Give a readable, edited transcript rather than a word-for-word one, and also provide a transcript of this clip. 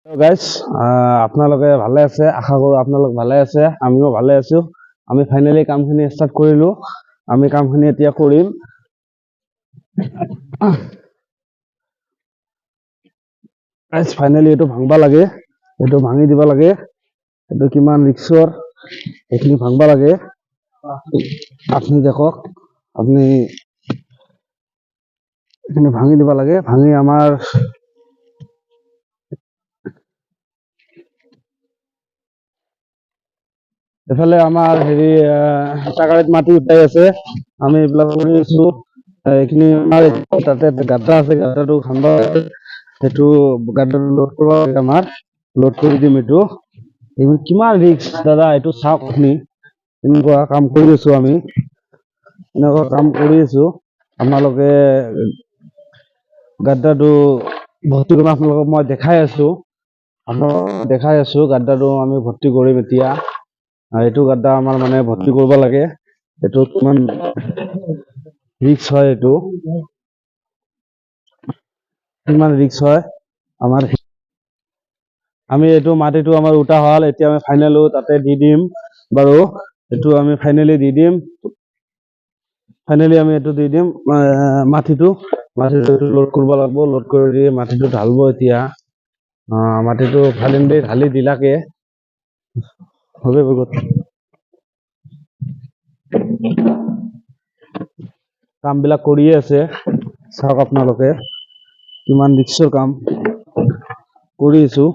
Guys আপোনালোকে ভালে আছে, আশা কৰো আপোনালোক ভালে আছে, আমিও ভালে আছো। আমি ফাইনেলি কামখিনি ষ্টাৰ্ট কৰিলো। আমি কামখিনি এতিয়া কৰিম। গাইজ ফাইনেলি এইটো ভাঙবা লাগে, এইটো ভাঙি দিব লাগে। এইটো কিমান ৰিক্সৰ, এইখিনি ভাঙবা লাগে। আপুনি দেখক, আপুনি এইখিনি ভাঙি দিব লাগে। ভাঙি আমাৰ এফালে আমাৰ হেৰি টাকাৰিত মাটি উঠাই আছে, আমি এইবিলাক কৰি আছো। এইখিনি আমাৰ তাতে গাড্ডা আছে, গাড্ডাটো খান্দা আছে। সেইটো গাড্ডাটো লোড কৰিব লাগে, আমাৰ লোড কৰি দিম। এইটো কিমান ৰিক্স দাদা, এইটো চাওক আপুনি। এনেকুৱা কাম কৰি আছো আমি, এনেকুৱা কাম কৰি আছো। আপোনালোকে গাড্ডাটো ভৰ্তি কৰি আপোনালোকক মই দেখাই আছো। গাড্ডাটো আমি ভৰ্তি কৰিম এতিয়া। এইটো গাড্ডা আমাৰ মানে ভৰ্তি কৰিব লাগে। এইটো কিমান ৰিক্স হয়, এইটো কিমান ৰিক্স হয় আমাৰ। আমি এইটো মাটিটো আমাৰ উঠা হল, এতিয়া আমি ফাইনেলো তাতে দি দিম বাৰু। এইটো আমি ফাইনেলি দি দিম। ফাইনেলি আমি এইটো দি দিম মাটিটো লোড কৰিব লাগিব। লোড কৰি দি মাটিটো ঢালব এতিয়া। মাটিটো ঢালি দিলাকে হবে বহুত। কাম বিলাক কৰিয়ে আছে, চাওক আপোনালোকে কিমান ৰিক্সৰ কাম কৰি আছো।